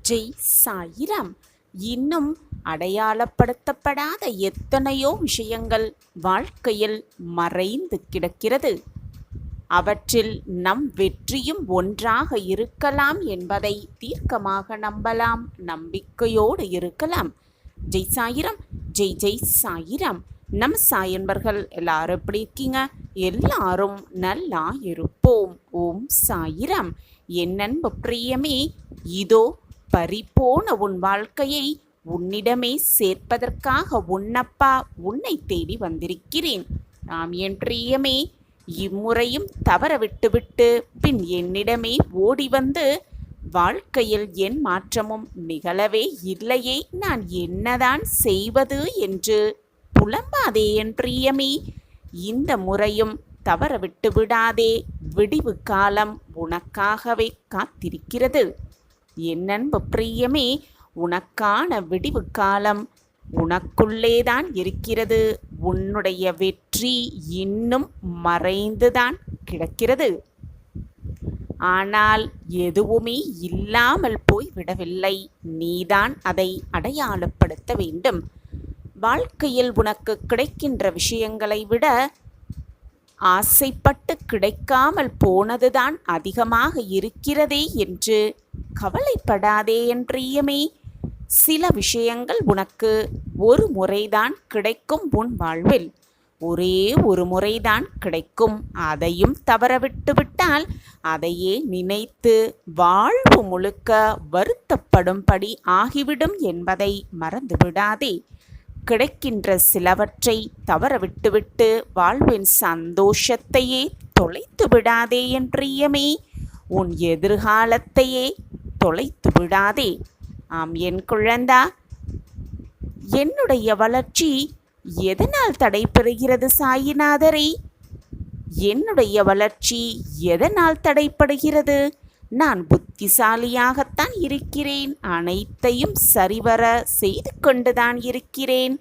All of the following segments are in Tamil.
ஜெய் சாயிராம். இன்னும் அடையாளப்படுத்தப்படாத எத்தனையோ விஷயங்கள் வாழ்க்கையில் மறைந்து கிடக்கிறது. அவற்றில் நம் வெற்றியும் ஒன்றாக இருக்கலாம் என்பதை தீர்க்கமாக நம்பலாம், நம்பிக்கையோடு இருக்கலாம். ஜெய் சாயிராம். ஜெய் ஜெய் சாயிராம். நம் சாயன்பர்கள் எல்லாரும் எப்படி இருக்கீங்க? எல்லாரும் நல்லா இருப்போம். ஓம் சாயிராம். என் அன்பு பிரியமே, இதோ பறிபோன உன் வாழ்க்கையை உன்னிடமே சேர்ப்பதற்காக உன்னப்பா உன்னை தேடி வந்திருக்கிறேன். என் பிரியமே, இம்முறையும் தவற விட்டுவிட்டு பின் என்னிடமே ஓடி வந்து வாழ்க்கையில் என் மாற்றமும் நிகழவே இல்லையே, நான் என்னதான் செய்வது என்று புலம்பாதே என் பிரியமே. இந்த முறையும் தவற விட்டு விடாதே. விடிவு காலம் உனக்காகவே காத்திருக்கிறது. என் அன்பு பிரியமே, உனக்கான விடிவு காலம் உனக்குள்ளேதான் இருக்கிறது. உன்னுடைய வெற்றி இன்னும் மறைந்துதான் கிடக்கிறது. ஆனால் எதுவுமே இல்லாமல் போய்விடவில்லை. நீதான் அதை அடையாளப்படுத்த வேண்டும். வாழ்க்கையில் உனக்கு கிடைக்கின்ற விஷயங்களை விட ஆசைப்பட்டு கிடைக்காமல் போனதுதான் அதிகமாக இருக்கிறதே என்று கவலைப்படாதே என் பிரியமே. சில விஷயங்கள் உனக்கு ஒரு முறைதான் கிடைக்கும். உன் வாழ்வில் ஒரே ஒரு முறைதான் கிடைக்கும். அதையும் தவறவிட்டு விட்டால் அதையே நினைத்து வாழ்வு முழுக்க வருத்தப்படும்படி ஆகிவிடும் என்பதை மறந்துவிடாதே. கிடைக்கின்ற சிலவற்றை தவறவிட்டுவிட்டு வாழ்வின் சந்தோஷத்தையே தொலைத்து விடாதே என் பிரியமே. உன் எதிர்காலத்தையே தொலைத்து விடாதே. என் குழந்தா, என்னுடைய வளர்ச்சி எதனால் தடைபெறுகிறது சாயிநாதரே? என்னுடைய வளர்ச்சி எதனால் தடைப்படுகிறது? நான் புத்திசாலியாகத்தான் இருக்கிறேன். அனைத்தையும் சரிவர செய்து கொண்டுதான் இருக்கிறேன்.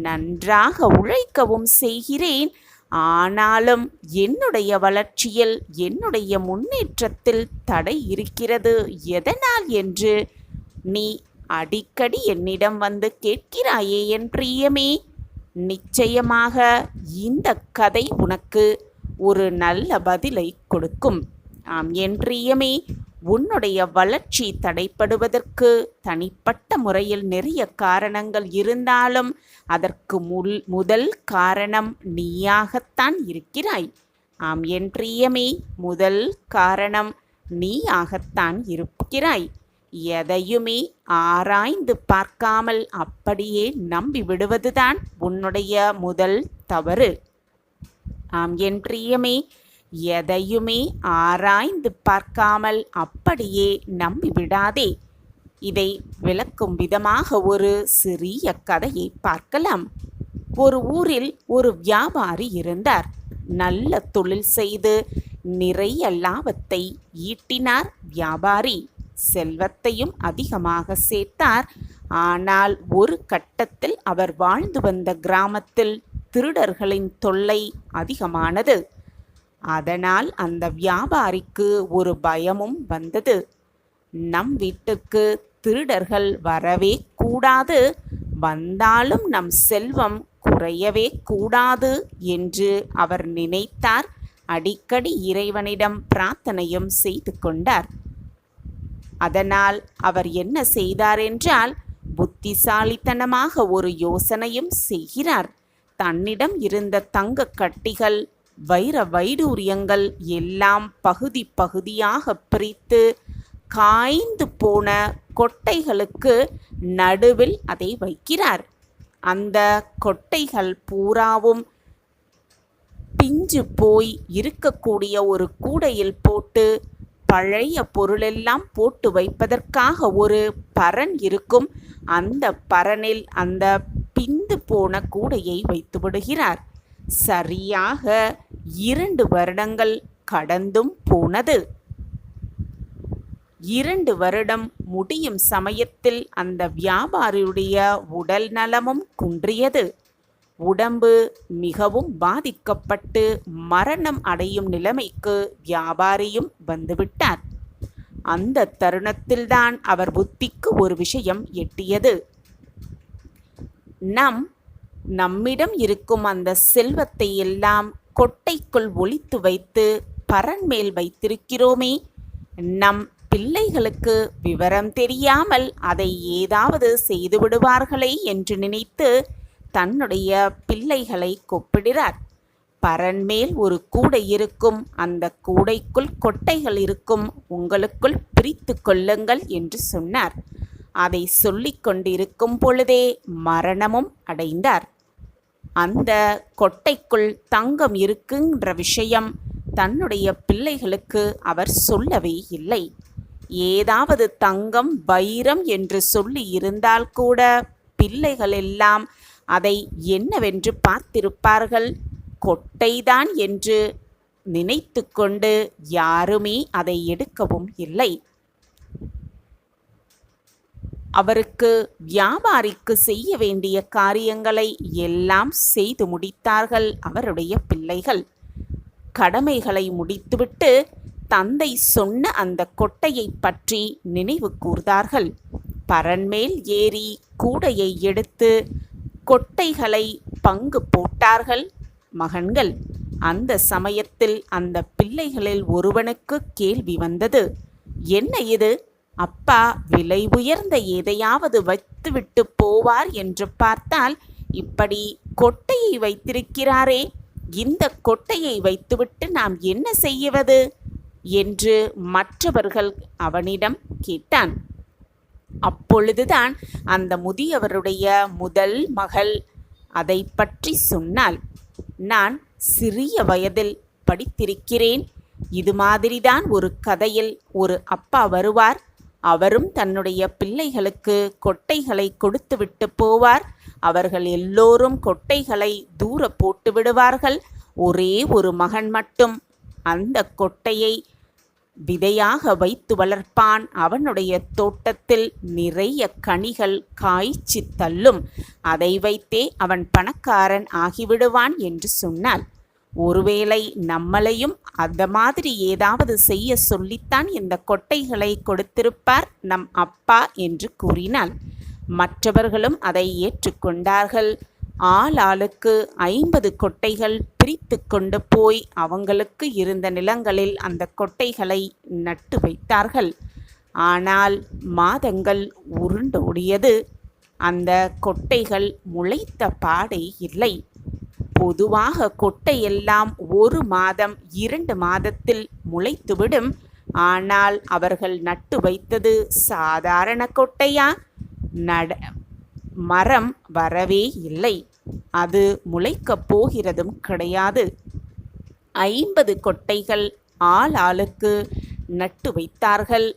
நன்றாக உழைக்கவும் செய்கிறேன். ஆனாலும் என்னுடைய வளர்ச்சியில், என்னுடைய முன்னேற்றத்தில் தடை இருக்கிறது. எதனால் என்று நீ அடிக்கடி என்னிடம் வந்து கேட்கிறாயே என் பிரியமே. நிச்சயமாக இந்த கதை உனக்கு ஒரு நல்ல பதிலை கொடுக்கும். என் பிரியமே, உன்னுடைய வளர்ச்சி தடைப்படுவதற்கு தனிப்பட்ட முறையில் நிறைய காரணங்கள் இருந்தாலும் அதற்கு முதல் காரணம் நீயாகத்தான் இருக்கிறாய். என் பிரியமே, முதல் காரணம் நீயாகத்தான் இருக்கிறாய். எதையுமே ஆராய்ந்து பார்க்காமல் அப்படியே நம்பி விடுவதுதான் உன்னுடைய முதல் தவறு. என் பிரியமே, எதையுமே ஆராய்ந்து பார்க்காமல் அப்படியே நம்பிவிடாதே. இதை விளக்கும் விதமாக ஒரு சிறிய கதையை பார்க்கலாம். ஒரு ஊரில் ஒரு வியாபாரி இருந்தார். நல்ல தொழில் செய்து நிறைய லாபத்தை ஈட்டினார் வியாபாரி. செல்வத்தையும் அதிகமாக சேர்த்தார். ஆனால் ஒரு கட்டத்தில் அவர் வாழ்ந்து வந்த கிராமத்தில் திருடர்களின் தொல்லை அதிகமானது. அதனால் அந்த வியாபாரிக்கு ஒரு பயமும் வந்தது. நம் வீட்டுக்கு திருடர்கள் வரவே கூடாது, வந்தாலும் நம் செல்வம் குறையவே கூடாது என்று அவர் நினைத்தார். அடிக்கடி இறைவனிடம் பிரார்த்தனையும் செய்து கொண்டார். அதனால் அவர் என்ன செய்தார் என்றால், புத்திசாலித்தனமாக ஒரு யோசனையும் செய்கிறார். தன்னிடம் இருந்த தங்க கட்டிகள், வைர வைடூரியங்கள் எல்லாம் பகுதி பகுதியாக பிரித்து காய்ந்து போன கொட்டைகளுக்கு நடுவில் அதை வைக்கிறார். அந்த கொட்டைகள் பூராவும் பிஞ்சு போய் இருக்கக்கூடிய ஒரு கூடையில் போட்டு, பழைய பொருளெல்லாம் போட்டு வைப்பதற்காக ஒரு பரண் இருக்கும். அந்த பரணில் அந்த பிந்து போன கூடையை வைத்து விடுகிறார். சரியாக 2 வருடங்கள் கடந்தும் போனது. 2 வருடம் முடியும் சமயத்தில் அந்த வியாபாரியுடைய உடல் நலமும் குன்றியது. உடம்பு மிகவும் பாதிக்கப்பட்டு மரணம் அடையும் நிலைமைக்கு வியாபாரியும் வந்துவிட்டார். அந்த தருணத்தில்தான் அவர் புத்திக்கு ஒரு விஷயம் எட்டியது. நம்மிடம் இருக்கும் அந்த செல்வத்தை எல்லாம் கொட்டைக்குள் ஒளித்து வைத்து பரன்மேல் வைத்திருக்கிறோமே, நம் பிள்ளைகளுக்கு விவரம் தெரியாமல் அதை ஏதாவது செய்து விடுவார்களே என்று நினைத்து தன்னுடைய பிள்ளைகளை கூப்பிடுகிறார். பரன்மேல் ஒரு கூடை இருக்கும், அந்த கூடைக்குள் கொட்டைகள் இருக்கும், உங்களுக்குள் பிரித்து கொள்ளுங்கள் என்று சொன்னார். அதை சொல்லிக் கொண்டிருக்கும் பொழுதே மரணமும் அடைந்தார். அந்த கொட்டைக்குள் தங்கம் இருக்குன்ற விஷயம் தன்னுடைய பிள்ளைகளுக்கு அவர் சொல்லவே இல்லை. ஏதாவது தங்கம் வைரம் என்று சொல்லி இருந்தால் கூட பிள்ளைகள் எல்லாம் அதை என்னவென்று பார்த்திருப்பார்கள். கொட்டைதான் என்று நினைத்து கொண்டு யாருமே அதை எடுக்கவும் இல்லை. அவருக்கு வியாபாரிக்கு செய்ய வேண்டிய காரியங்களை எல்லாம் செய்து முடித்தார்கள் அவருடைய பிள்ளைகள். கடமைகளை முடித்துவிட்டு தந்தை சொன்ன அந்த கொட்டையை பற்றி நினைவு கூர்ந்தார்கள். பரன்மேல் ஏறி கூடையை எடுத்து கொட்டைகளை பங்கு போட்டார்கள் மகன்கள். அந்த சமயத்தில் அந்த பிள்ளைகளில் ஒருவனுக்கு கேள்வி வந்தது. என்ன இது? அப்பா விலை உயர்ந்த எதையாவது வைத்துவிட்டு போவார் என்று பார்த்தால் இப்படி கொட்டையை வைத்திருக்கிறாரே, இந்த கொட்டையை வைத்துவிட்டு நாம் என்ன செய்வது என்று மற்றவர்கள் அவனிடம் கேட்டான். அப்பொழுதுதான் அந்த முதியவருடைய முதல் மகள் அதை பற்றி சொன்னாள். நான் சிறிய வயதில் படித்திருக்கிறேன். இது மாதிரிதான் ஒரு கதையில் ஒரு அப்பா வருவார். அவரும் தன்னுடைய பிள்ளைகளுக்கு கொட்டைகளை கொடுத்துவிட்டு போவார். அவர்கள் எல்லோரும் கொட்டைகளை தூர போட்டு விடுவார்கள். ஒரே ஒரு மகன் மட்டும் அந்த கொட்டையை விதையாக வைத்து வளர்ப்பான். அவனுடைய தோட்டத்தில் நிறைய கனிகள் காய்ச்சி தள்ளும். அதை வைத்தே அவன் பணக்காரன் ஆகிவிடுவான் என்று சொன்னாள். ஒருவேளை நம்மளையும் அந்த மாதிரி ஏதாவது செய்ய சொல்லித்தான் இந்த கொட்டைகளை கொடுத்திருப்பார் நம் அப்பா என்று கூறினாள். மற்றவர்களும் அதை ஏற்றுக்கொண்டார்கள். ஆளுக்கு 50 கொட்டைகள் பிரித்து கொண்டு போய் அவங்களுக்கு இருந்த நிலங்களில் அந்த கொட்டைகளை நட்டு வைத்தார்கள். ஆனால் மாதங்கள் உருண்டோடியது. அந்த கொட்டைகள் முளைத்த பாடே இல்லை. பொதுவாக கொட்டையெல்லாம் 1 மாதம் 2 மாதத்தில் முளைத்துவிடும். ஆனால் அவர்கள் நட்டு வைத்தது சாதாரண கொட்டையா? மரம் வரவே இல்லை. அது முளைக்கப் போகிறதும் கிடையாது. 50 கொட்டைகள் ஆளுக்கு நட்டு வைத்தார்கள்.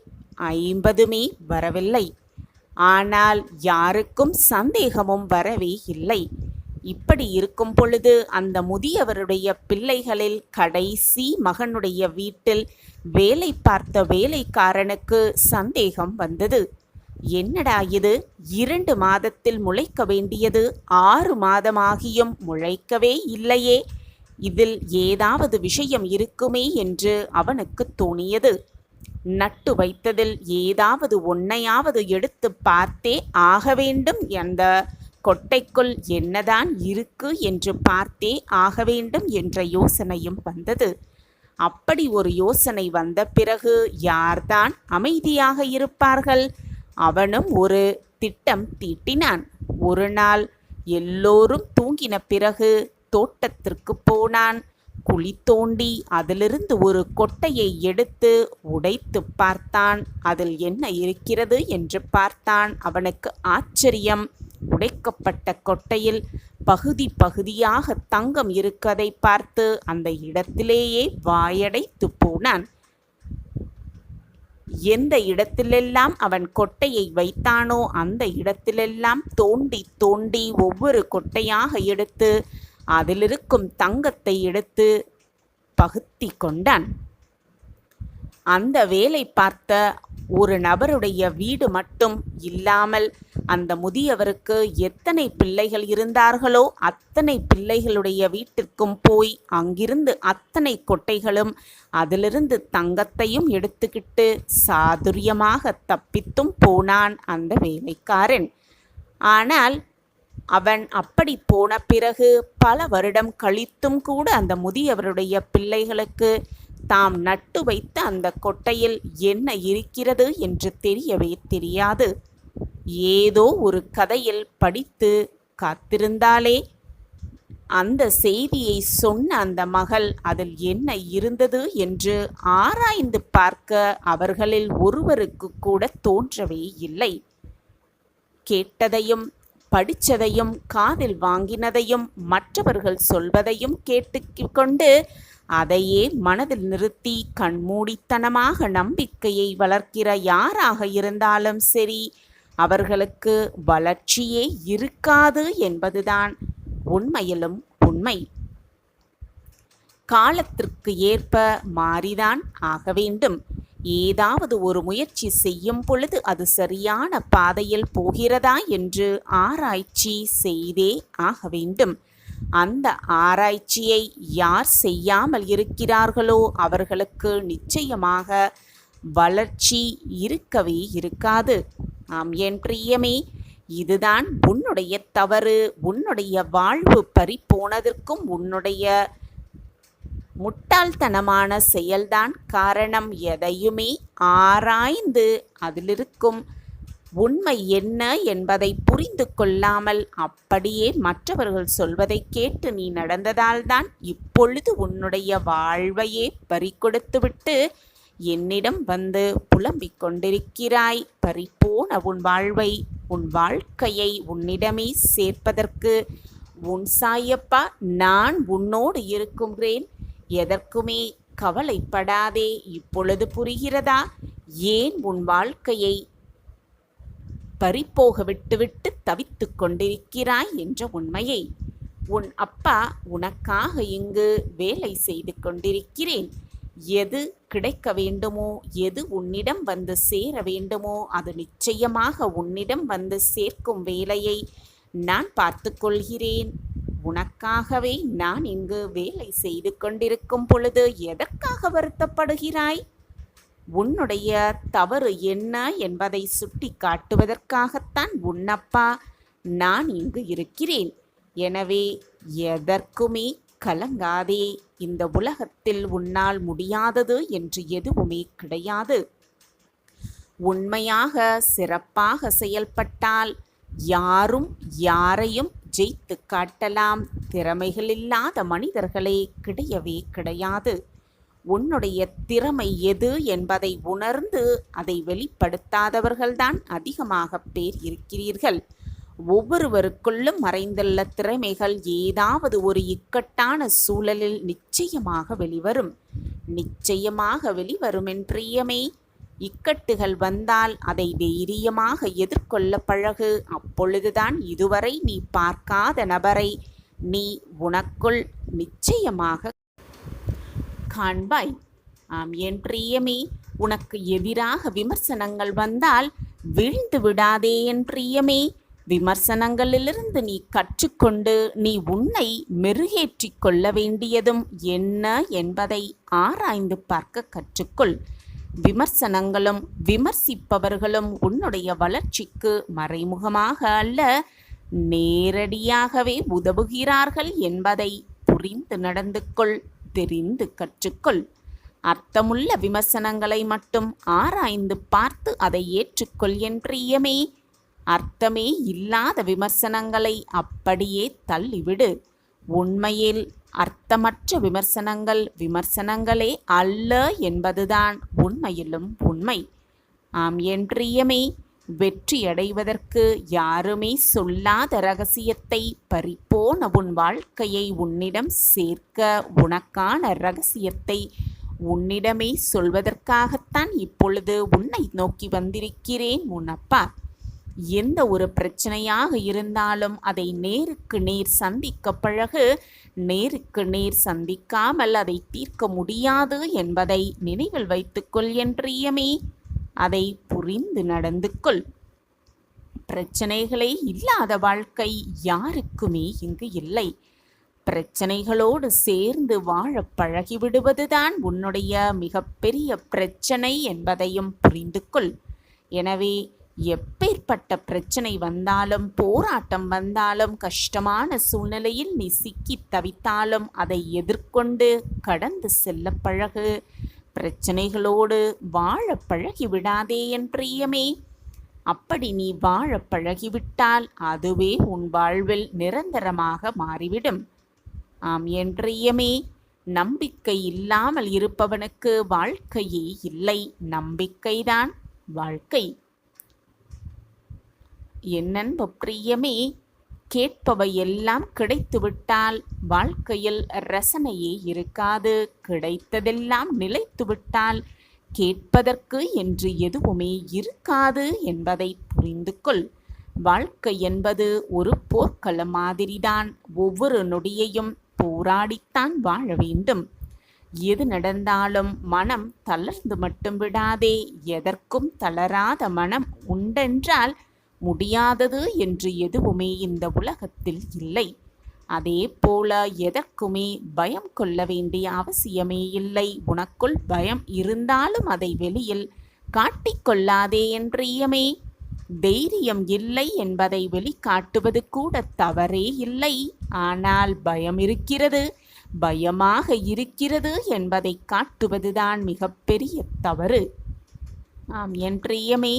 50மே வரவில்லை. ஆனால் யாருக்கும் சந்தேகமும் வரவே இல்லை. இப்படி இருக்கும் பொழுது அந்த முதியவருடைய பிள்ளைகளில் கடைசி மகனுடைய வீட்டில் வேலை பார்த்த வேலைக்காரனுக்கு சந்தேகம் வந்தது. என்னடா இது, 2 மாதத்தில் முளைக்க வேண்டியது 6 மாதமாகியும் முளைக்கவே இல்லையே, இதில் ஏதாவது விஷயம் இருக்குமே என்று அவனுக்கு தோணியது. நட்டு வைத்ததில் ஏதாவது ஒன்னையாவது எடுத்து பார்த்தே ஆக வேண்டும். அந்த கொட்டைக்குள் என்னதான் இருக்கு என்று பார்த்தே ஆக வேண்டும் என்ற யோசனையும் வந்தது. அப்படி ஒரு யோசனை வந்த பிறகு யார்தான் அமைதியாக இருப்பார்கள்? அவனும் ஒரு திட்டம் தீட்டினான். ஒரு நாள் எல்லோரும் தூங்கின பிறகு தோட்டத்திற்கு போனான். குழி தோண்டி அதிலிருந்து ஒரு கொட்டையை எடுத்து உடைத்து பார்த்தான். அதில் என்ன இருக்கிறது என்று பார்த்தான். அவனுக்கு ஆச்சரியம். உடைக்கப்பட்ட கொட்டையில் பகுதி பகுதியாக தங்கம் இருக்கதை பார்த்து அந்த இடத்திலேயே வாயடைத்து போனான். எந்த இடத்திலெல்லாம் அவன் கொட்டையை வைத்தானோ அந்த இடத்திலெல்லாம் தோண்டி தோண்டி ஒவ்வொரு கொட்டையாக எடுத்து அதிலிருக்கும் தங்கத்தை எடுத்து பகுத்தி கொண்டான். அந்த வேலை பார்த்த ஒரு நபருடைய வீடு மட்டும் இல்லாமல் அந்த முதியவருக்கு எத்தனை பிள்ளைகள் இருந்தார்களோ அத்தனை பிள்ளைகளுடைய வீட்டிற்கும் போய் அங்கிருந்து அத்தனை கொட்டைகளும் அதிலிருந்து தங்கத்தையும் எடுத்துக்கிட்டு சாதுரியமாக தப்பித்தும் போனான் அந்த வேலைக்காரன். ஆனால் அவன் அப்படி போன பிறகு பல வருடம் கழித்தும் கூட அந்த முதியவருடைய பிள்ளைகளுக்கு தாம் நட்டு வைத்த அந்த கொட்டையில் என்ன இருக்கிறது என்று தெரியவே தெரியாது. ஏதோ ஒரு கதையில் படித்து காத்திருந்தாலே அந்த செய்தியை சொன்ன அந்த மகள் அதில் என்ன இருந்தது என்று ஆராய்ந்து பார்க்க அவர்களில் ஒருவருக்கு கூட தோன்றவே இல்லை. கேட்டதையும் படித்ததையும் காதில் வாங்கினதையும் மற்றவர்கள் சொல்வதையும் கேட்டுக்கொண்டு அதையே மனதில் நிறுத்தி கண்மூடித்தனமாக நம்பிக்கையை வளர்க்கிற யாராக இருந்தாலும் சரி, அவர்களுக்கு வளர்ச்சியே இருக்காது என்பதுதான் உண்மையிலும் உண்மை. காலத்திற்கு ஏற்ப மாறிதான் ஆக வேண்டும். ஏதாவது ஒரு முயற்சி செய்யும் பொழுது அது சரியான பாதையில் போகிறதா என்று ஆராய்ச்சி செய்தே ஆக வேண்டும். அந்த ஆராய்ச்சியை யார் செய்யாமல் இருக்கிறார்களோ அவர்களுக்கு நிச்சயமாக வளர்ச்சி இருக்கவே இருக்காது. ஆம் என் பிரியமே, இதுதான் உன்னுடைய தவறு. உன்னுடைய வாழ்வு பறிபோனதற்கும் உன்னுடைய முட்டாள்தனமான செயல்தான் காரணம். எதையுமே ஆராய்ந்து அதிலிருக்கும் உண்மை என்ன என்பதை புரிந்து கொள்ளாமல் அப்படியே மற்றவர்கள் சொல்வதை கேட்டு நீ நடந்ததால்தான் இப்பொழுது உன்னுடைய வாழ்வையே பறிகொடுத்துவிட்டு என்னிடம் வந்து புலம்பிக் கொண்டிருக்கிறாய். பறிப்போன உன் வாழ்வை, உன் வாழ்க்கையை உன்னிடமே சேர்ப்பதற்கு உன் சாயப்பா நான் உன்னோடு இருக்குகிறேன். எதற்குமே கவலைப்படாதே. இப்பொழுது புரிகிறதா ஏன் உன் வாழ்க்கையை பறிப்போக விட்டுவிட்டு தவித்து கொண்டிருக்கிறாய் என்ற உண்மையை? உன் அப்பா உனக்காக இங்கு வேலை செய்து கொண்டிருக்கிறேன். எது கிடைக்க வேண்டுமோ, எது உன்னிடம் வந்து சேர வேண்டுமோ அது நிச்சயமாக உன்னிடம் வந்து சேர்க்கும் வேலையை நான் பார்த்து கொள்கிறேன். உனக்காகவே நான் இங்கு வேலை செய்து கொண்டிருக்கும் பொழுது எதற்காக வருத்தப்படுகிறாய்? உன்னுடைய தவறு என்ன என்பதை சுட்டி காட்டுவதற்காகத்தான் உன்னப்பா நான் இங்கு இருக்கிறேன். எனவே எதற்குமே கலங்காதே. இந்த உலகத்தில் உன்னால் முடியாதது என்று எதுவுமே கிடையாது. உண்மையாக சிறப்பாக செயல்பட்டால் யாரும் யாரையும் ஜெயித்து காட்டலாம். திறமைகளில்லாத மனிதர்களே கிடையவே கிடையாது. உன்னுடைய திறமை எது என்பதை உணர்ந்து அதை வெளிப்படுத்தாதவர்கள்தான் அதிகமாக பேர் இருக்கிறீர்கள். ஒவ்வொருவருக்குள்ளும் மறைந்துள்ள திறமைகள் ஏதாவது ஒரு இக்கட்டான சூழலில் நிச்சயமாக வெளிவரும். நிச்சயமாக வெளிவரும் என் பிரியமே. இக்கட்டுகள் வந்தால் அதை தைரியமாக எதிர்கொள்ள பழகு. அப்பொழுதுதான் இதுவரை நீ பார்க்காத நபரை நீ உனக்குள் நிச்சயமாக காண்பாய். ஆம் என் பிரியமே, உனக்கு எதிராக விமர்சனங்கள் வந்தால் வீழ்ந்து விடாதே என் பிரியமே. விமர்சனங்களிலிருந்து நீ கற்றுக்கொண்டு நீ உன்னை மெருகேற்றிக் கொள்ள வேண்டியதும் என்ன என்பதை ஆராய்ந்து பார்க்க கற்றுக்கொள். விமர்சனங்களும் விமர்சிப்பவர்களும் உன்னுடைய வளர்ச்சிக்கு மறைமுகமாக அல்ல, நேரடியாகவே உதவுகிறார்கள் என்பதை புரிந்து நடந்து கொள். தெரிந்து கற்றுக்கொள். அர்த்தமுள்ள விமர்சனங்களை மட்டும் ஆராய்ந்து பார்த்து அதை ஏற்றுக்கொள் என் பிரியமே. அர்த்தமே இல்லாத விமர்சனங்களை அப்படியே தள்ளிவிடு. உண்மையில் அர்த்தமற்ற விமர்சனங்கள் விமர்சனங்களே அல்ல என்பதுதான் உண்மையிலும் உண்மை. ஆம் என் பிரியமே, வெற்றியடைவதற்கு யாருமே சொல்லாத இரகசியத்தை, பறிப்போன உன் வாழ்க்கையை உன்னிடம் சேர்க்க உனக்கான இரகசியத்தை உன்னிடமே சொல்வதற்காகத்தான் இப்பொழுது உன்னை நோக்கி வந்திருக்கிறேன் உன் அப்பா. எந்த ஒரு பிரச்சனையாக இருந்தாலும் அதை நேருக்கு நேர் சந்திக்க பழகு. நேருக்கு நேர் சந்திக்காமல் அதை தீர்க்க முடியாது என்பதை நினைவில் வைத்துக்கொள் என் பிரியமே. அதை புரிந்து நடந்து கொள். பிரச்சனைகளே இல்லாத வாழ்க்கை யாருக்குமே இங்கு இல்லை. பிரச்சனைகளோடு சேர்ந்து வாழ பழகிவிடுவதுதான் உன்னுடைய மிகப்பெரிய பிரச்சனை என்பதையும் புரிந்து கொள். எனவே எப்பேற்பட்ட பிரச்சனை வந்தாலும், போராட்டம் வந்தாலும், கஷ்டமான சூழ்நிலையில் நீ சிக்கி தவித்தாலும் அதை எதிர்கொண்டு கடந்து செல்ல பழகு. பிரச்சனைகளோடு வாழ பழகிவிடாதே என் பிரியமே. அப்படி நீ வாழ பழகிவிட்டால் அதுவே உன் வாழ்வில் நிரந்தரமாக மாறிவிடும். ஆம் என் பிரியமே, நம்பிக்கை இல்லாமல் இருப்பவனுக்கு வாழ்க்கையே இல்லை. நம்பிக்கைதான் வாழ்க்கை. என் அன்பு பிரியமே, கேட்பவை எல்லாம் கிடைத்துவிட்டால் வாழ்க்கையில் ரசனையே இருக்காது. கிடைத்ததெல்லாம் நிலைத்துவிட்டால் கேட்பதற்கு என்று எதுவுமே இருக்காது என்பதை புரிந்து கொள். வாழ்க்கை என்பது ஒரு போர்க்களம் மாதிரிதான். ஒவ்வொரு நொடியையும் போராடித்தான் வாழ வேண்டும். எது நடந்தாலும் மனம் தளர்ந்து மட்டும் விடாதே. எதற்கும் தளராத மனம் உண்டென்றால் முடியாதது என்று எதுவுமே இந்த உலகத்தில் இல்லை. அதே போல எதற்குமே பயம் கொள்ள வேண்டிய அவசியமே இல்லை. உனக்குள் பயம் இருந்தாலும் அதை வெளியில் காட்டிக்கொள்ளாதே என் பிரியமே. தைரியம் இல்லை என்பதை வெளிக்காட்டுவது கூட தவறே இல்லை. ஆனால் பயம் இருக்கிறது, பயமாக இருக்கிறது என்பதை காட்டுவதுதான் மிகப்பெரிய தவறு. ஆம் என் பிரியமே,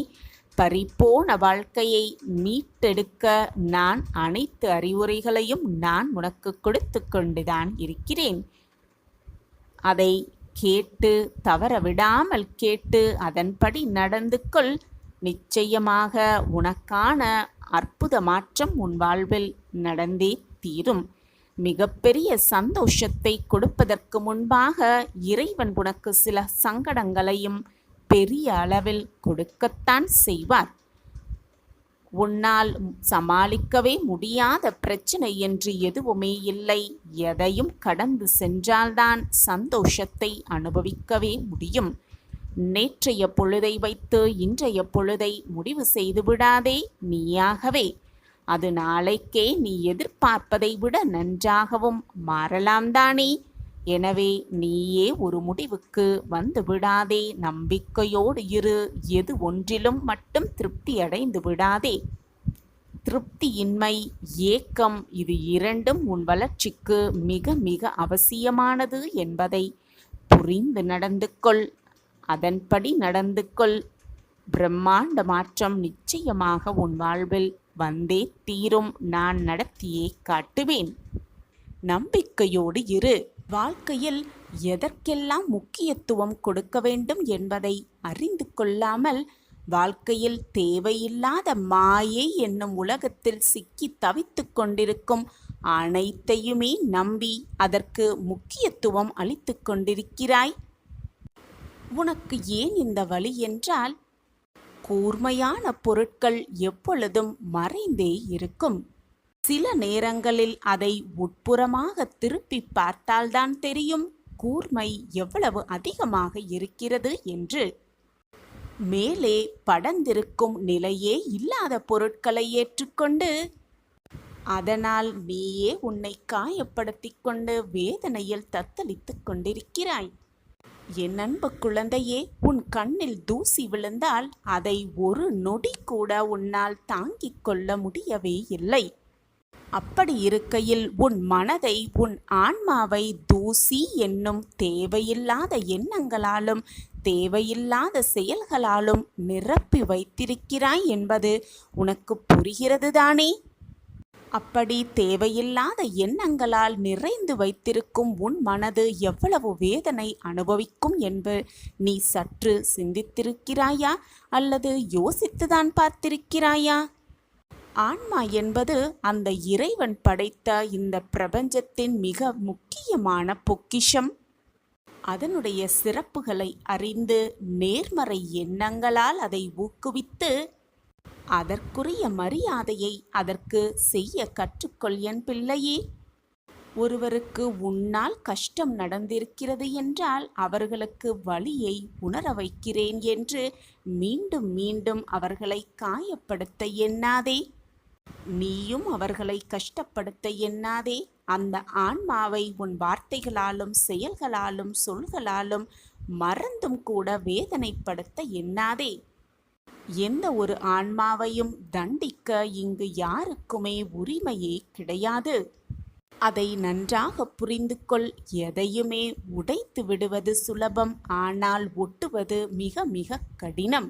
பறிப்போன வாழ்க்கையை மீட்டெடுக்க நான் அனைத்து அறிவுரைகளையும் நான் உனக்கு கொடுத்து கொண்டுதான் இருக்கிறேன். அதை கேட்டு தவற விடாமல் கேட்டு அதன்படி நடந்து கொள். நிச்சயமாக உனக்கான அற்புத மாற்றம் உன் வாழ்வில் நடந்தே தீரும். மிகப்பெரிய சந்தோஷத்தை கொடுப்பதற்கு முன்பாக இறைவன் உனக்கு சில சங்கடங்களையும் பெரிய அளவில் கொடுக்கத்தான் செய்வார். உன்னால் சமாளிக்கவே முடியாத பிரச்சனை என்று எதுவுமே இல்லை. எதையும் கடந்து சென்றால்தான் சந்தோஷத்தை அனுபவிக்கவே முடியும். நேற்றைய பொழுதை வைத்து இன்றைய பொழுதை முடிவு செய்து விடாதே நீயாகவே. அது நாளைக்கே நீ எதிர்பார்ப்பதை விட நன்றாகவும் மாறலாம் தானே. எனவே நீயே ஒரு முடிவுக்கு வந்து விடாதே. நம்பிக்கையோடு இரு. எது ஒன்றிலும் மட்டும் திருப்தி அடைந்து விடாதே. திருப்தியின்மை, ஏக்கம், இது இரண்டும் உன் வளர்ச்சிக்கு மிக மிக அவசியமானது என்பதை புரிந்து நடந்து கொள். அதன்படி நடந்து கொள். பிரம்மாண்ட மாற்றம் நிச்சயமாக உன் வாழ்வில் வந்தே தீரும். நான் நடத்தியே காட்டுவேன். நம்பிக்கையோடு இரு. வாழ்க்கையில் எதற்கெல்லாம் முக்கியத்துவம் கொடுக்க வேண்டும் என்பதை அறிந்து கொள்ளாமல் வாழ்க்கையில் தேவையில்லாத மாயை என்னும் உலகத்தில் சிக்கி தவித்து கொண்டிருக்கும் அனைத்தையுமே நம்பி அதற்கு முக்கியத்துவம் அளித்து கொண்டிருக்கிறாய். உனக்கு ஏன் இந்த வலி என்றால், கூர்மையான பொருட்கள் எப்பொழுதும் மறைந்தே இருக்கும். சில நேரங்களில் அதை உட்புறமாக திருப்பி பார்த்தால்தான் தெரியும் கூர்மை எவ்வளவு அதிகமாக இருக்கிறது என்று. மேலே படர்ந்திருக்கும் நிலையே இல்லாத பொருட்களை ஏற்றுக்கொண்டு அதனால் நீயே உன்னை காயப்படுத்தி கொண்டு வேதனையில் தத்தளித்து கொண்டிருக்கிறாய். என் அன்பு குழந்தையே, உன் கண்ணில் தூசி விழுந்தால் அதை ஒரு நொடி கூட உன்னால் தாங்கிக் கொள்ள முடியவே இல்லை. அப்படி இருக்கையில் உன் மனதை, உன் ஆன்மாவை தூசி என்னும் தேவையில்லாத எண்ணங்களாலும் தேவையில்லாத செயல்களாலும் நிரப்பி வைத்திருக்கிறாய் என்பது உனக்கு புரிகிறது தானே? அப்படி தேவையில்லாத எண்ணங்களால் நிறைந்து வைத்திருக்கும் உன் மனது எவ்வளவு வேதனை அனுபவிக்கும் என்று நீ சற்று சிந்தித்திருக்கிறாயா? அல்லது யோசித்துதான் பார்த்திருக்கிறாயா? ஆன்மா என்பது அந்த இறைவன் படைத்த இந்த பிரபஞ்சத்தின் மிக முக்கியமான பொக்கிஷம். அதனுடைய சிறப்புகளை அறிந்து நேர்மறை எண்ணங்களால் அதை ஊக்குவித்து அதற்குரிய மரியாதையை அதற்கு செய்ய கற்றுக்கொள் என் பிள்ளையே. ஒருவருக்கு உன்னால் கஷ்டம் நடந்திருக்கிறது என்றால் அவர்களுக்கு வலியை உணர வைக்கிறேன் என்று மீண்டும் மீண்டும் அவர்களை காயப்படுத்த எண்ணாதே. நீயும் அவர்களை கஷ்டப்படுத்த எண்ணாதே. அந்த ஆன்மாவை உன் வார்த்தைகளாலும் செயல்களாலும் சொல்களாலும் மறந்தும் கூட வேதனைப்படுத்த எண்ணாதே. எந்த ஒரு ஆன்மாவையும் தண்டிக்க இங்கு யாருக்குமே உரிமையே கிடையாது. அதை நன்றாக புரிந்து கொள். எதையுமே உடைத்து விடுவது சுலபம், ஆனால் ஒட்டுவது மிக மிக கடினம்.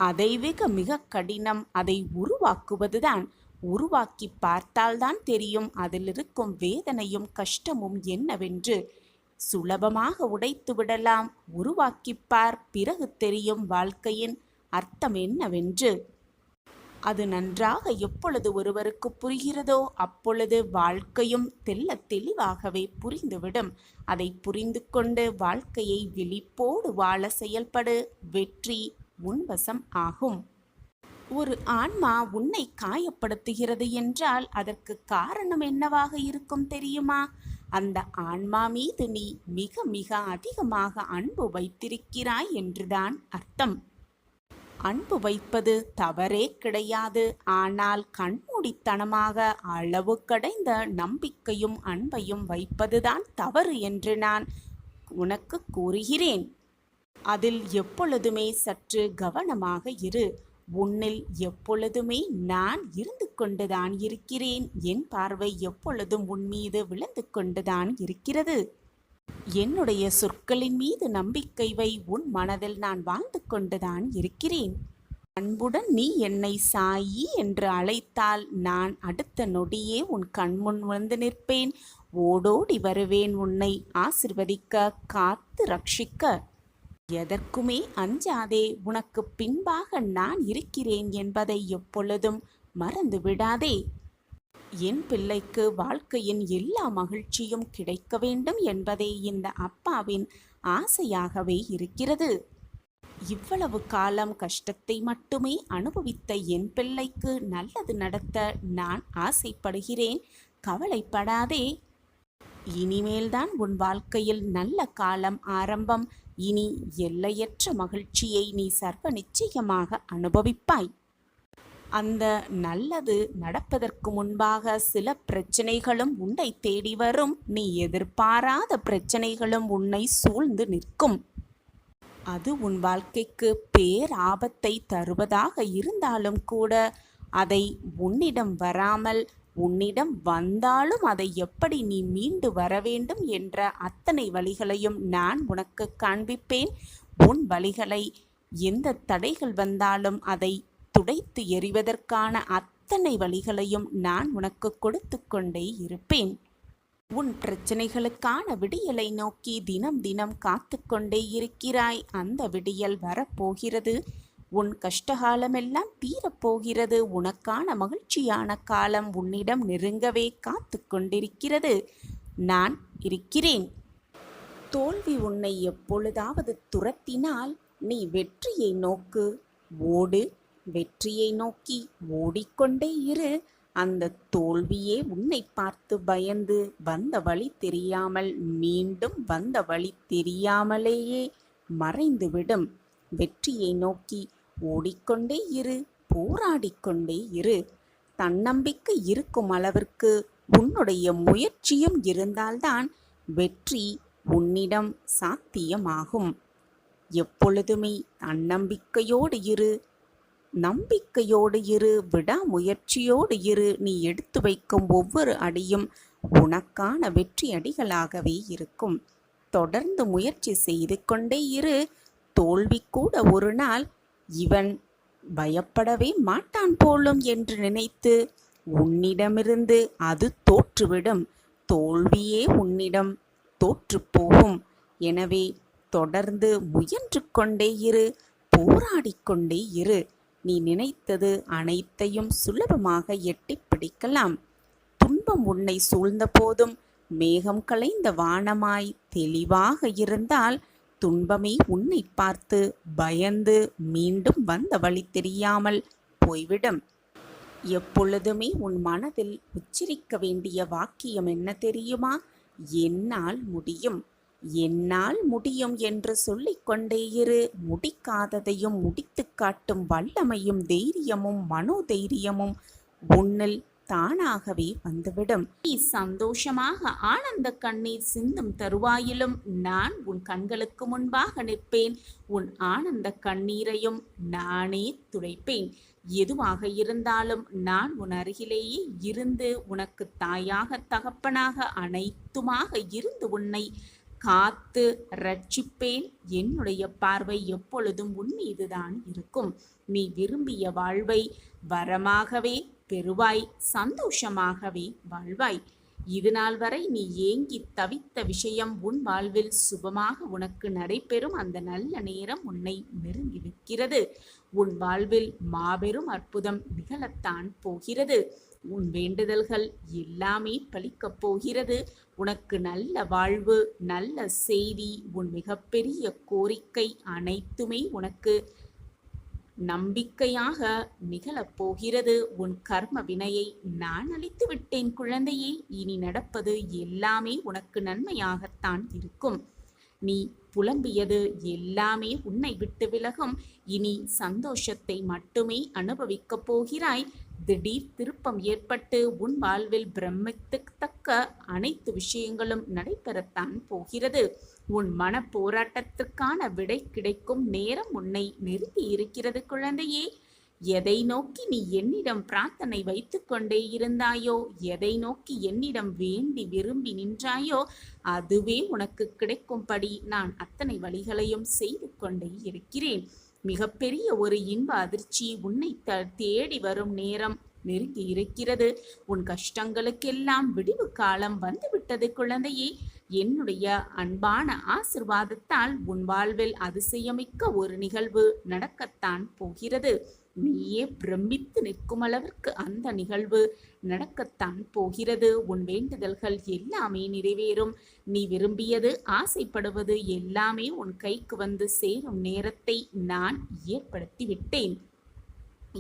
அதை மிக கடினம் அதை உருவாக்குவதுதான். உருவாக்கி பார்த்தால்தான் தெரியும் அதில் இருக்கும் வேதனையும் கஷ்டமும் என்னவென்று. சுலபமாக உடைத்து விடலாம், உருவாக்கிப்பார், பிறகு தெரியும் வாழ்க்கையின் அர்த்தம் என்னவென்று. அது நன்றாக எப்பொழுது ஒருவருக்கு புரிகிறதோ அப்பொழுது வாழ்க்கையும் தெள்ளத் தெளிவாகவே புரிந்துவிடும். அதை புரிந்து கொண்டு வாழ்க்கையை விழிப்போடு வாழ செயல்படு. வெற்றி உன்வசம் ஆகும். ஒரு ஆன்மா உன்னை காயப்படுத்துகிறது என்றால் அதற்கு காரணம் என்னவாக இருக்கும் தெரியுமா? அந்த ஆன்மா மீது நீ மிக மிக அதிகமாக அன்பு வைத்திருக்கிறாய் என்றுதான் அர்த்தம். அன்பு வைப்பது தவறே கிடையாது. ஆனால் கண்மூடித்தனமாக அளவு கடைந்த நம்பிக்கையும் அன்பையும் வைப்பதுதான் தவறு என்று நான் உனக்கு கூறுகிறேன். அதில் எப்பொழுதுமே சற்று கவனமாக இரு. உன்னில் எப்பொழுதுமே நான் இருந்து கொண்டுதான் இருக்கிறேன். என் பார்வை எப்பொழுதும் உன் மீது விழுந்து கொண்டுதான் இருக்கிறது. என்னுடைய சொற்களின் மீது நம்பிக்கை வை. உன் மனதில் நான் வாழ்ந்து கொண்டுதான் இருக்கிறேன். அன்புடன் நீ என்னை சாயி என்று அழைத்தால் நான் அடுத்த நொடியே உன் கண்முன் வந்து நிற்பேன். ஓடோடி வருவேன் உன்னை ஆசிர்வதிக்க, காத்து ரட்சிக்க. எதற்குமே அஞ்சாதே. உனக்கு பின்பாக நான் இருக்கிறேன் என்பதை எப்பொழுதும் மறந்து விடாதே. என் பிள்ளைக்கு வாழ்க்கையின் எல்லா மகிழ்ச்சியும் கிடைக்க வேண்டும் என்பதே இந்த அப்பாவின் ஆசையாகவே இருக்கிறது. இவ்வளவு காலம் கஷ்டத்தை மட்டுமே அனுபவித்த என் பிள்ளைக்கு நல்லது நடத்த நான் ஆசைப்படுகிறேன். கவலைப்படாதே. இனிமேல்தான் உன் வாழ்க்கையில் நல்ல காலம் ஆரம்பம். இனி எல்லையற்ற மகிழ்ச்சியை நீ சர்வ நிச்சயமாக அனுபவிப்பாய். அந்த நல்லது நடப்பதற்கு முன்பாக சில பிரச்சனைகளும் உன்னை தேடி வரும். நீ எதிர்பாராத பிரச்சனைகளும் உன்னை சூழ்ந்து நிற்கும். அது உன் வாழ்க்கைக்கு பேராபத்தை தருவதாக இருந்தாலும் கூட அதை உன்னிடம் வராமல் உன்னிடம் வந்தாலும் அதை எப்படி நீ மீண்டு வர வேண்டும் என்ற அத்தனை வழிகளையும் நான் உனக்கு காண்பிப்பேன். உன் வழிகளை எந்த தடைகள் வந்தாலும் அதை துடைத்து எறிவதற்கான அத்தனை வழிகளையும் நான் உனக்கு கொடுத்து கொண்டே இருப்பேன். உன் பிரச்சனைகளுக்கான விடியலை நோக்கி தினம் தினம் காத்து கொண்டே இருக்கிறாய். அந்த விடியல் வரப்போகிறது. உன் கஷ்டகாலமெல்லாம் தீரப்போகிறது. உனக்கான மகிழ்ச்சியான காலம் உன்னிடம் நெருங்கவே காத்து கொண்டிருக்கிறது. நான் இருக்கிறேன். தோல்வி உன்னை எப்பொழுதாவது துரத்தினால் நீ வெற்றியை நோக்கு ஓடு. வெற்றியை நோக்கி ஓடிக்கொண்டே இரு. அந்த தோல்வியே உன்னை பார்த்து பயந்து வந்த வழி தெரியாமல் மீண்டும் வந்த வழி தெரியாமலேயே மறைந்துவிடும். வெற்றியை நோக்கி ஓடிக்கொண்டே இரு, போராடிக்கொண்டே இரு. தன்னம்பிக்கை இருக்கும் அளவிற்கு உன்னுடைய முயற்சியும் இருந்தால்தான் வெற்றி உன்னிடம் சாத்தியமாகும். எப்பொழுதுமே தன்னம்பிக்கையோடு இரு, நம்பிக்கையோடு இரு, விடாமுயற்சியோடு இரு. நீ எடுத்து வைக்கும் ஒவ்வொரு அடியும் உனக்கான வெற்றி அடிகளாகவே இருக்கும். தொடர்ந்து முயற்சி செய்து கொண்டே இரு. தோல்வி கூட ஒரு நாள் இவன் பயப்படவே மாட்டான் போலும் என்று நினைத்து உன்னிடமிருந்து அது தோற்றுவிடும். தோல்வியே உன்னிடம் தோற்று போகும். எனவே தொடர்ந்து முயன்று கொண்டே இரு, போராடிக்கொண்டே இரு. நீ நினைத்தது அனைத்தையும் சுலபமாக எட்டி பிடிக்கலாம். துன்பம் உன்னை சூழ்ந்த போதும் மேகம் கலைந்த வானமாய் தெளிவாக இருந்தால் துன்பமே உன்னை பார்த்து பயந்து மீண்டும் வந்த வழி தெரியாமல் போய்விடும். எப்பொழுதுமே உன் மனதில் உச்சரிக்க வேண்டிய வாக்கியம் என்ன தெரியுமா? என்னால் முடியும். என்னால் முடியும் என்று சொல்லிக் கொண்டே இரு. முடிக்காததையும் முடித்துக் காட்டும் வல்லமையும் தைரியமும் மனோதைரியமும் உன்னில் தானாகவே வந்துவிடும். நீ சந்தோஷமாக ஆனந்த கண்ணீர் சிந்தும் தருவாயிலும் நான் உன் கண்களுக்கு முன்பாக நிற்பேன். உன் ஆனந்த கண்ணீரையும் நானே துடைப்பேன். எதுவாக இருந்தாலும் நான் உன் அருகிலேயே இருந்து உனக்கு தாயாக தகப்பனாக அனைத்துமாக இருந்து உன்னை காத்து ரட்சிப்பேன். என்னுடைய பார்வை எப்பொழுதும் உன் மீதுதான் இருக்கும். நீ விரும்பிய வாழ்வை வரமாகவே பெறுவாய். சந்தோஷமாகவே வாழ்வாய். இதுநாள் வரை நீ ஏங்கி தவித்த விஷயம் உன் வாழ்வில் சுபமாக உனக்கு நடைபெறும். அந்த நல்ல நேரம் உன்னை நெருங்கிவிக்கிறது. உன் வாழ்வில் மாபெரும் அற்புதம் நிகழத்தான் போகிறது. உன் வேண்டுதல்கள் எல்லாமே பலிக்கப் போகிறது. உனக்கு நல்ல வாழ்வு, நல்ல செய்தி, உன் மிகப்பெரிய கோரிக்கை அனைத்துமே உனக்கு நம்பிக்கையாக நிகழப்போகிறது. உன் கர்ம வினையை நான் அழித்து விட்டேன் குழந்தையே. இனி நடப்பது எல்லாமே உனக்கு நன்மையாகத்தான் இருக்கும். நீ புலம்பியது எல்லாமே உன்னை விட்டு விலகும். இனி சந்தோஷத்தை மட்டுமே அனுபவிக்கப் போகிறாய். திடீர் திருப்பம் ஏற்பட்டு உன் வாழ்வில் பிரமிக்கத்தக்க அனைத்து விஷயங்களும் நடைபெறத்தான் போகிறது. உன் மன போராட்டத்திற்கான விடை கிடைக்கும் நேரம் உன்னை நெருங்கி இருக்கிறது குழந்தையே. எதை நோக்கி நீ என்னிடம் பிரார்த்தனை வைத்து கொண்டே இருந்தாயோ, எதை நோக்கி என்னிடம் வேண்டி விரும்பி நின்றாயோ, அதுவே உனக்கு கிடைக்கும்படி நான் அத்தனை வழிகளையும் செய்து கொண்டே இருக்கிறேன். மிகப்பெரிய ஒரு இன்ப அதிர்ச்சி உன்னை தேடி வரும் நேரம் நெருங்கி இருக்கிறது. உன் கஷ்டங்களுக்கெல்லாம் விடிவு காலம் வந்துவிட்டது குழந்தையே. என்னுடைய அன்பான ஆசிர்வாதத்தால் உன் வாழ்வில் அதிசயமிக்க ஒரு நிகழ்வு நடக்கத்தான் போகிறது. நீயே பிரமித்து நிற்கும் அளவிற்கு அந்த நிகழ்வு நடக்கத்தான் போகிறது. உன் வேண்டுதல்கள் எல்லாமே நிறைவேறும். நீ விரும்பியது, ஆசைப்படுவது எல்லாமே உன் கைக்கு வந்து சேரும் நேரத்தை நான் ஏற்படுத்தி விட்டேன்.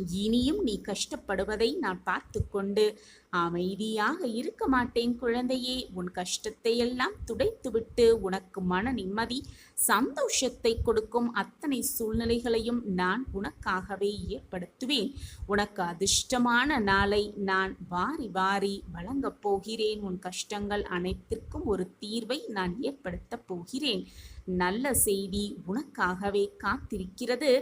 இனியும் நீ கஷ்டப்படுவதை நான் பார்த்து கொண்டு அமைதியாக இருக்க மாட்டேன் குழந்தையே. உன் கஷ்டத்தை எல்லாம் துடைத்துவிட்டு உனக்கு மன நிம்மதி, சந்தோஷத்தை கொடுக்கும் அத்தனை சூழ்நிலைகளையும் நான் உனக்காகவே ஏற்படுத்துவேன். உனக்கு அதிர்ஷ்டமான நாளை நான் வாரி வாரி வழங்கப் போகிறேன். உன் கஷ்டங்கள் அனைத்திற்கும் ஒரு தீர்வை நான் ஏற்படுத்தப் போகிறேன். நல்ல செய்தி உனக்காகவே காத்திருக்கிறது.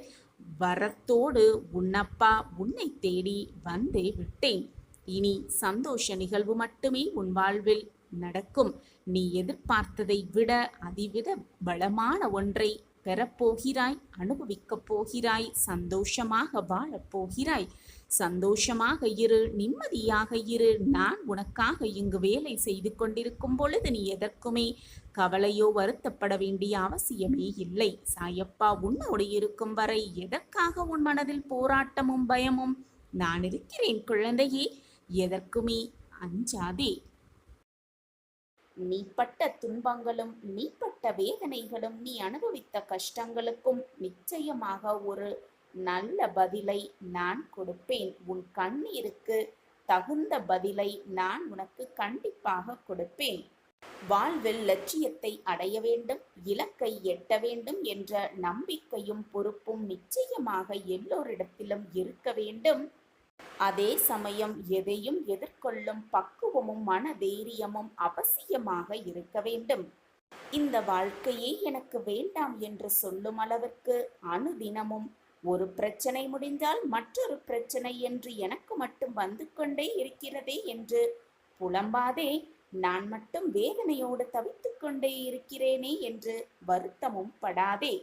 வரத்தோடு உன்னப்பா உன்னை தேடி வந்தே விட்டேன். இனி சந்தோஷ நிகழ்வு மட்டுமே உன் வாழ்வில் நடக்கும். நீ எதிர்பார்த்ததை விட அதிவிட பலமான ஒன்றை பெறப்போகிறாய், அனுபவிக்கப் போகிறாய், சந்தோஷமாக வாழப் போகிறாய். சந்தோஷமாக இரு, நிம்மதியாக இரு. நான் உனக்காக இங்கு வேலை செய்து கொண்டிருக்கும் பொழுது நீ எதற்குமே கவலையோ வருத்தப்பட வேண்டிய அவசியமே இல்லை. சாயப்பா உன்னோடு இருக்கும் வரை எதற்காக உன் மனதில் போராட்டமும் பயமும்? நான் இருக்கிறேன் குழந்தையே. எதற்குமே அஞ்சாதே. நீ பட்ட துன்பங்களும், நீ பட்ட வேதனைகளும், நீ அனுபவித்த கஷ்டங்களுக்கும் நிச்சயமாக ஒரு நல்ல பதிலை நான் கொடுப்பேன். உன் கண்ணீருக்கு தகுந்த பதிலை நான் உனக்கு கண்டிப்பாக கொடுப்பேன். வாழ்வில் லட்சியத்தை அடைய வேண்டும், இலக்கை எட்ட வேண்டும் என்ற நம்பிக்கையும் பொறுப்பும் நிச்சயமாக எல்லோரிடத்திலும் இருக்க வேண்டும். அதே சமயம் எதையும் எதிர்கொள்ளும் பக்குவமும் மன தைரியமும் அவசியமாக இருக்க வேண்டும். இந்த வாழ்க்கையே எனக்கு வேண்டாம் என்று சொல்லும் அளவிற்கு அனுதினமும் ஒரு பிரச்சனை முடிந்தால் மற்றொரு பிரச்சனை என்று எனக்கு மட்டும் வந்து கொண்டே இருக்கிறதே என்று புலம்பாதே. நான் மட்டும் வேதனையோடு தவித்துக் கொண்டே இருக்கிறேனே என்று வருத்தமும் படாதே.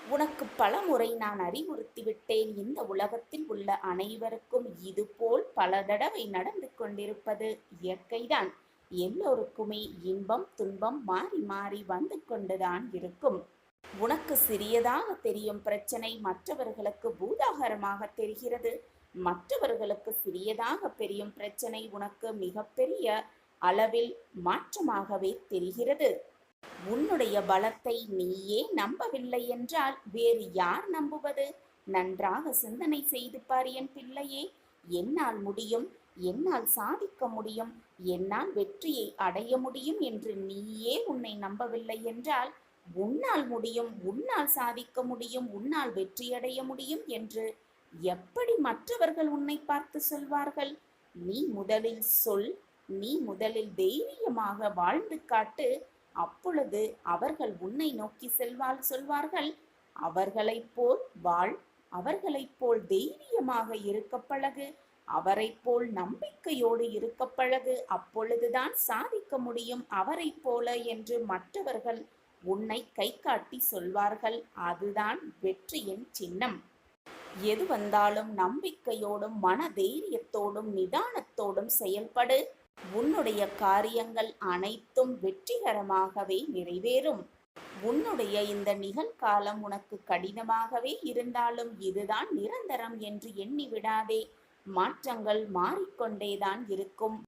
உனக்கு பல முறை நான் அறிவுறுத்திவிட்டேன். இந்த உலகத்தில் உள்ள அனைவருக்கும் இதுபோல் பல தடவை நடந்து கொண்டிருப்பது இயற்கைதான். எல்லோருக்குமே இன்பம் துன்பம் மாறி மாறி வந்து கொண்டுதான் இருக்கும். உனக்கு சிறியதாக தெரியும் பிரச்சனை மற்றவர்களுக்கு பூதாகரமாக தெரிகிறது. மற்றவர்களுக்கு சிறியதாக தெரியும் பிரச்சனை உனக்கு மிகப்பெரிய அளவில் மாற்றமாகவே தெரிகிறது. உன்னுடைய பலத்தை நீயே நம்பவில்லை என்றால் வேறு யார் நம்புவது? நன்றாக சிந்தனை செய்து பார் என் பிள்ளையே. என்னால் முடியும், என்னால் சாதிக்க முடியும், என்னால் வெற்றியை அடைய முடியும் என்று நீயே உன்னை நம்பவில்லை என்றால், உன்னால் முடியும், உன்னால் சாதிக்க முடியும், உன்னால் வெற்றியடைய முடியும் என்று எப்படி மற்றவர்கள் உன்னை பார்த்து சொல்வார்கள்? நீ முதலில் சொல், நீ முதலில் தைரியமாக வாழ்ந்து காட்டு. அப்பொழுது அவர்கள் உன்னை நோக்கி சொல்வார்கள், அவர்களைப் போல் வாழ், அவர்களைப் போல் தைரியமாக இருக்க பழகு, அவரைப் போல் நம்பிக்கையோடு இருக்க பழகு, அப்பொழுதுதான் சாதிக்க முடியும் அவரைப் போல என்று மற்றவர்கள் உன்னை கை காட்டி சொல்வார்கள். அதுதான் வெற்றியின் சின்னம். எது வந்தாலும் நம்பிக்கையோடும் மன தைரியத்தோடும் நிதானத்தோடும் செயல்படு. உன்னுடைய காரியங்கள் அனைத்தும் வெற்றிகரமாகவே நிறைவேறும். உன்னுடைய இந்த நிகழ்காலம் உனக்கு கடினமாகவே இருந்தாலும் இதுதான் நிரந்தரம் என்று எண்ணி விடாதே. மாற்றங்கள் மாறிக்கொண்டேதான் இருக்கும்.